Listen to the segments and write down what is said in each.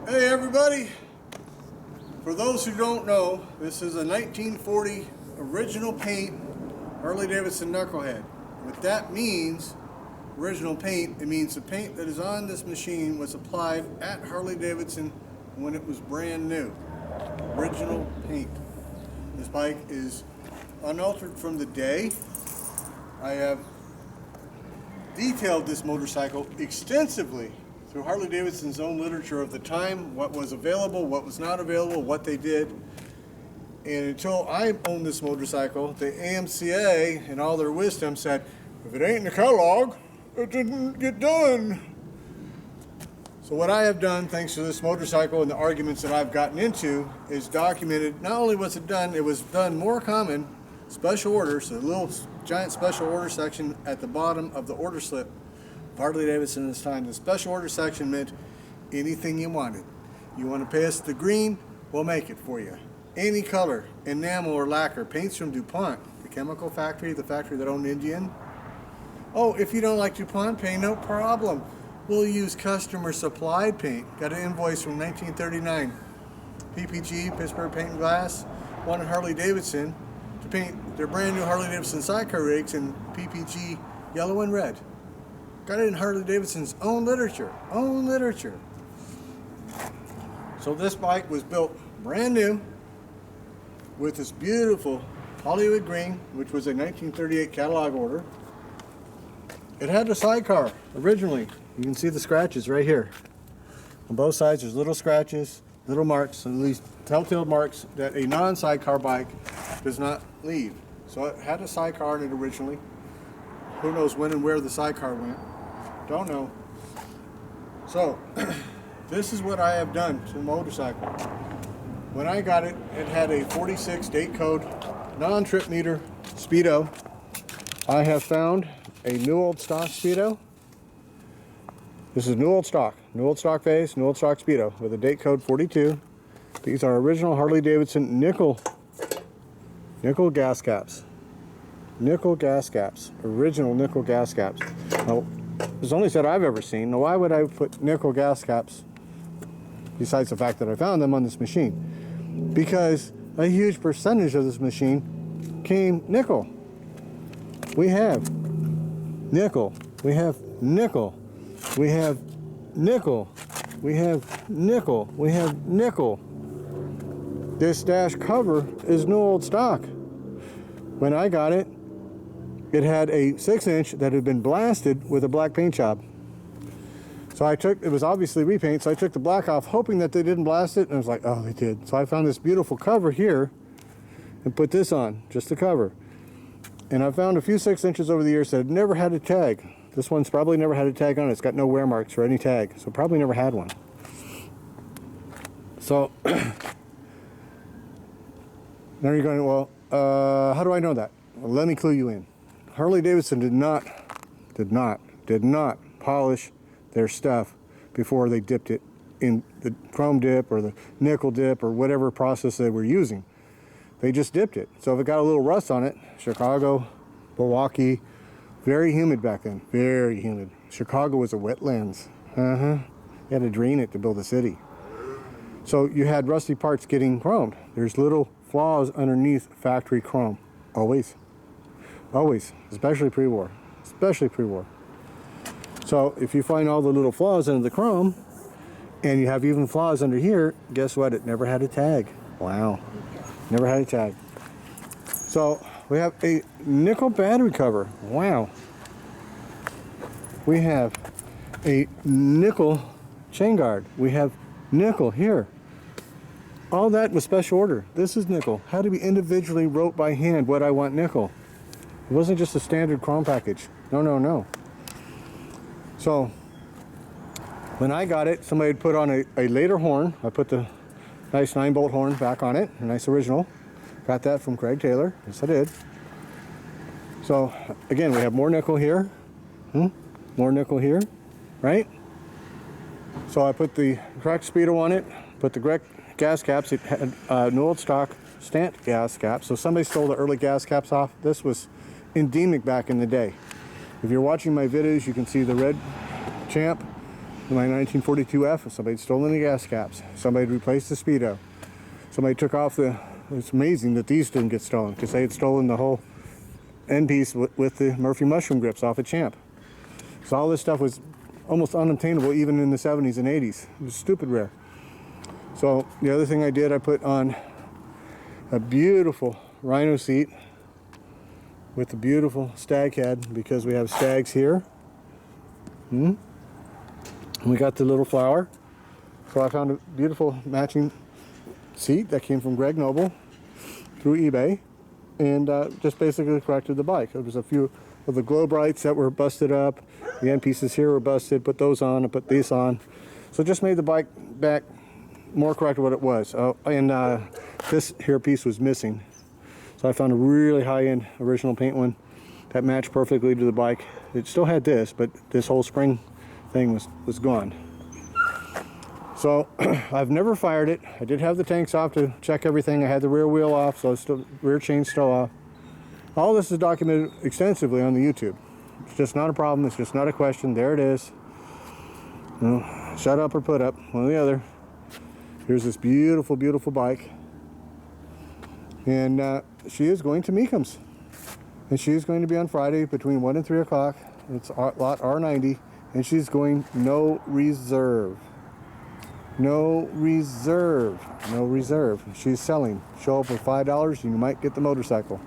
Hey everybody, for those who don't know, this is a 1940 original paint Harley Davidson Knucklehead. What that means, original paint, it means the paint that is on this machine was applied at Harley Davidson when it was brand new. Original paint. This bike is unaltered from the day. I have detailed this motorcycle extensively through Harley Davidson's own literature of the time, what was available, what was not available, what they did. And until I owned this motorcycle, the AMCA, in all their wisdom, said, if it ain't in the catalog, it didn't get done. So what I have done, thanks to this motorcycle and the arguments that I've gotten into, is documented, not only was it was done more common, special orders, a little giant special order section at the bottom of the order slip. Harley Davidson at this time, the special order section meant anything you wanted. You want to pay us the green, we'll make it for you. Any color, enamel or lacquer, paints from DuPont, the chemical factory, the factory that owned Indian. Oh, if you don't like DuPont paint, no problem. We'll use customer supplied paint. Got an invoice from 1939. PPG, Pittsburgh Paint and Glass, wanted Harley Davidson to paint their brand new Harley Davidson sidecar rigs in PPG yellow and red. Got it in Harley Davidson's own literature. So this bike was built brand new with this beautiful Hollywood green, which was a 1938 catalog order. It had a sidecar originally. You can see the scratches right here. On both sides there's little scratches, little marks, at least telltale marks that a non-sidecar bike does not leave. So it had a sidecar in it originally. Who knows when and where the sidecar went. Don't know. So, this is what I have done to the motorcycle. When I got it, it had a 46 date code, non-trip meter Speedo. I have found a new old stock Speedo. This is new old stock face, new old stock Speedo with a date code 42. These are original Harley Davidson nickel gas caps. Nickel gas caps, original nickel gas caps. Now, it's the only set I've ever seen. Now, why would I put nickel gas caps, besides the fact that I found them on this machine? Because a huge percentage of this machine came nickel. We have nickel, we have nickel, we have nickel, we have nickel, we have nickel. This dash cover is new old stock. When I got it, it had a 6-inch that had been blasted with a black paint job. So it was obviously repaint, so I took the black off, hoping that they didn't blast it, and I was like, oh, they did. So I found this beautiful cover here and put this on, just the cover. And I found a few 6-inches over the years that had never had a tag. This one's probably never had a tag on it. It's got no wear marks or any tag, so probably never had one. So, now you're going, well, how do I know that? Well, let me clue you in. Harley Davidson did not polish their stuff before they dipped it in the chrome dip or the nickel dip or whatever process they were using. They just dipped it. So if it got a little rust on it, Chicago, Milwaukee, very humid back then, very humid. Chicago was a wetlands. You had to drain it to build a city. So you had rusty parts getting chromed. There's little flaws underneath factory chrome, always. Always, especially pre-war, So if you find all the little flaws under the chrome, and you have even flaws under here, guess what? It never had a tag. Wow, never had a tag. So we have a nickel battery cover. Wow. We have a nickel chain guard. We have nickel here. All that was special order. This is nickel. Had to be individually wrote by hand what I want nickel. It wasn't just a standard chrome package. No. So, when I got it, somebody had put on a later horn. I put the nice 9-bolt horn back on it, a nice original. Got that from Craig Taylor. Yes, I did. So, again, we have more nickel here. More nickel here, right? So I put the correct Speedo on it, put the correct gas caps. It had new old stock stamped gas caps. So somebody stole the early gas caps off. This was endemic back in the day. If you're watching my videos, you can see the red Champ my 1942F, somebody had stolen the gas caps. Somebody had replaced the speedo. Somebody took off the, it's amazing that these didn't get stolen because they had stolen the whole end piece with the Murphy mushroom grips off a Champ. So all this stuff was almost unobtainable even in the 70s and 80s. It was stupid rare. So the other thing I did, I put on a beautiful rhino seat with a beautiful stag head because we have stags here. And we got the little flower. So I found a beautiful matching seat that came from Greg Noble through eBay, and just basically corrected the bike. There was a few of the glow brights that were busted up. The end pieces here were busted. Put those on and put these on. So just made the bike back more correct to what it was. Oh, and this here piece was missing. So I found a really high-end original paint one that matched perfectly to the bike. It still had this, but this whole spring thing was gone. So I've never fired it. I did have the tanks off to check everything. I had the rear wheel off, so the rear chain's still off. All this is documented extensively on the YouTube. It's just not a problem. It's just not a question. There it is. You know, shut up or put up, one or the other. Here's this beautiful, beautiful bike. And she is going to Mecums. And she is going to be on Friday between 1 and 3 o'clock. It's lot R90. And she's going no reserve. No reserve. No reserve. She's selling. Show up with $5 and you might get the motorcycle.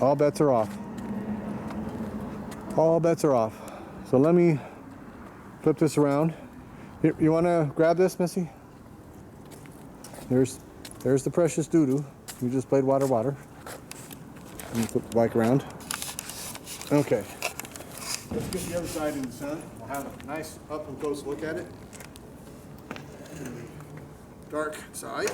All bets are off. All bets are off. So let me flip this around. Here, you want to grab this, Missy? There's the precious doo-doo. You just played water. Let me flip the bike around. Okay. Let's get the other side in the sun. We'll have a nice up and close look at it. Dark side.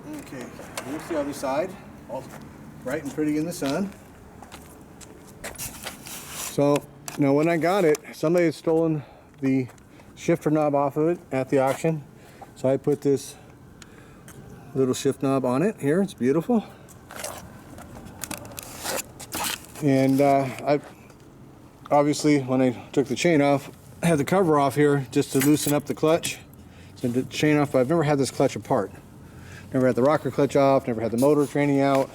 Okay, here's the other side, all bright and pretty in the sun. So now when I got it, somebody had stolen the shifter knob off of it at the auction. So I put this little shift knob on it here. It's beautiful. And I obviously, when I took the chain off, I had the cover off here just to loosen up the clutch. So I did the chain off, but I've never had this clutch apart. Never had the rocker clutch off, never had the motor training out,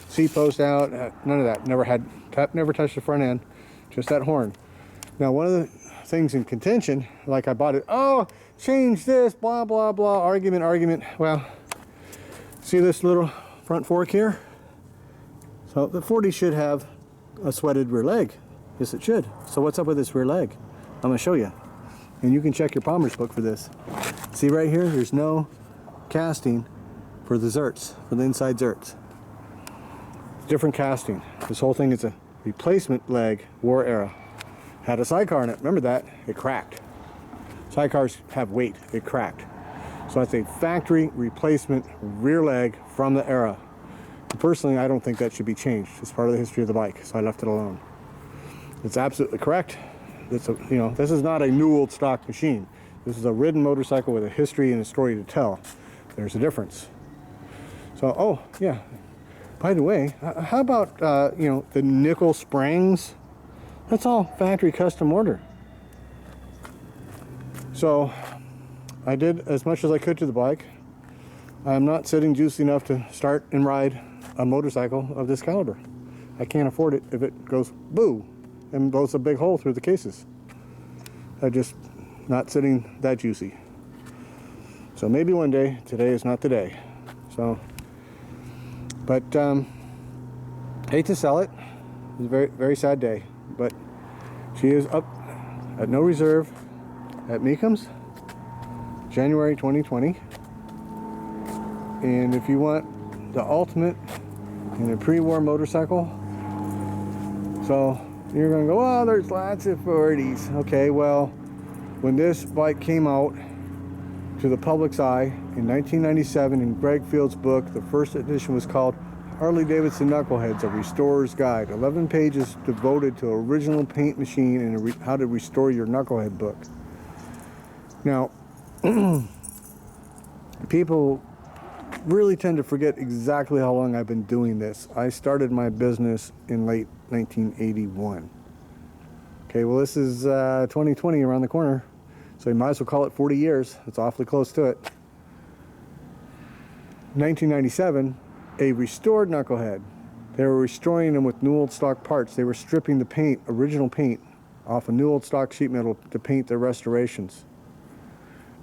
seat post out, none of that. Never touched the front end, just that horn. Now one of the things in contention, like I bought it, oh, change this, blah, blah, blah, argument. Well, see this little front fork here? So the 40 should have a sweated rear leg. Yes, it should. So what's up with this rear leg? I'm gonna show you. And you can check your Palmer's book for this. See right here, there's no casting for the zerts, for the inside zerts. Different casting. This whole thing is a replacement leg, war era. Had a sidecar in it, remember that? It cracked. Sidecars have weight, it cracked. So that's a factory replacement rear leg from the era. Personally, I don't think that should be changed. It's part of the history of the bike, so I left it alone. It's absolutely correct. This is not a new old stock machine. This is a ridden motorcycle with a history and a story to tell. There's a difference. So, oh yeah. By the way, how about the nickel springs? That's all factory custom order. So, I did as much as I could to the bike. I'm not sitting juicy enough to start and ride a motorcycle of this caliber. I can't afford it if it goes boo and blows a big hole through the cases. I'm just not sitting that juicy. So maybe one day. Today is not the day. So, but hate to sell it. It's a very, very sad day. But she is up at no reserve at Mecums, January 2020. And if you want the ultimate in a pre-war motorcycle, so you're going to go, oh, there's lots of 40s. Okay, well, when this bike came out to the public's eye in 1997 in Greg Field's book, the first edition was called Harley Davidson Knuckleheads, a restorer's guide. 11 pages devoted to original paint machine and how to restore your Knucklehead book. Now, people really tend to forget exactly how long I've been doing this. I started my business in late 1981. Okay, well this is 2020 around the corner, so you might as well call it 40 years. It's awfully close to it. 1997, a restored Knucklehead. They were restoring them with new old stock parts. They were stripping the paint, original paint, off a new old stock sheet metal to paint their restorations.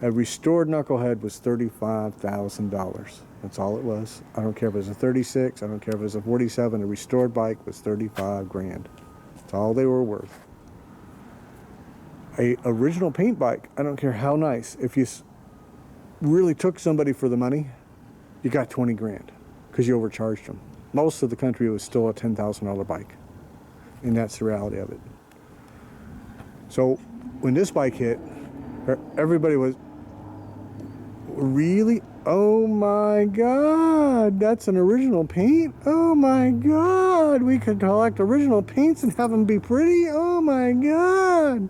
A restored Knucklehead was $35,000. That's all it was. I don't care if it was a 36, I don't care if it was a 47, a restored bike was 35 grand. That's all they were worth. A original paint bike, I don't care how nice. If you really took somebody for the money, you got 20 grand because you overcharged them. Most of the country was still a $10,000 bike, and that's the reality of it. So when this bike hit, everybody was, really? Oh my God, that's an original paint? Oh my God, we could collect original paints and have them be pretty? Oh my God.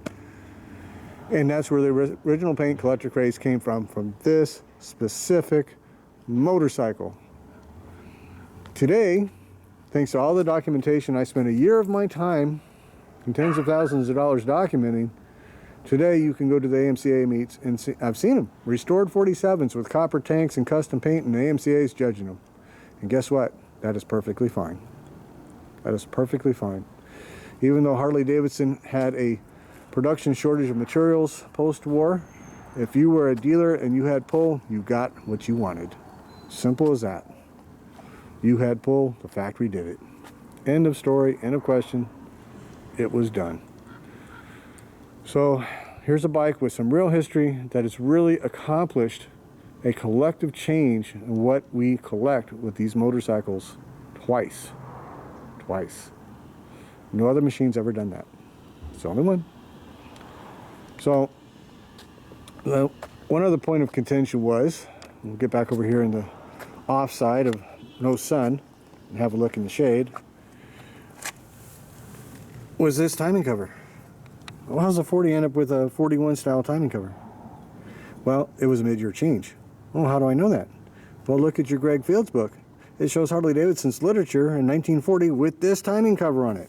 And that's where the original paint collector craze came from this specific motorcycle. Today, thanks to all the documentation, I spent a year of my time and tens of thousands of dollars documenting. Today you can go to the AMCA meets and see, I've seen them, restored 47s with copper tanks and custom paint, and the AMCA is judging them. And guess what? That is perfectly fine. That is perfectly fine. Even though Harley Davidson had a production shortage of materials post-war, if you were a dealer and you had pull, you got what you wanted. Simple as that. You had pull, the factory did it. End of story, end of question. It was done. So here's a bike with some real history that has really accomplished a collective change in what we collect with these motorcycles twice. Twice. No other machine's ever done that. It's the only one. So one other point of contention was, we'll get back over here in the offside of no sun and have a look in the shade, was this timing cover. Well, how's a 40 end up with a 41 style timing cover? Well, it was a mid-year change. Well, how do I know that? Well, look at your Greg Fields book. It shows Harley Davidson's literature in 1940 with this timing cover on it.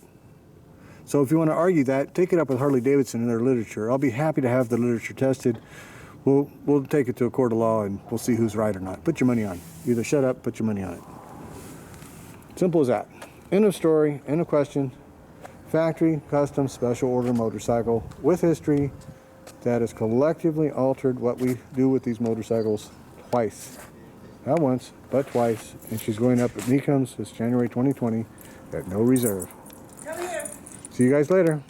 So if you want to argue that, take it up with Harley Davidson and their literature. I'll be happy to have the literature tested. We'll take it to a court of law and we'll see who's right or not. Put your money on. Either shut up, put your money on it. Simple as that. End of story, end of question. Factory, custom, special order motorcycle with history that has collectively altered what we do with these motorcycles twice. Not once, but twice. And she's going up at Mecums this January 2020 at no reserve. Come here. See you guys later.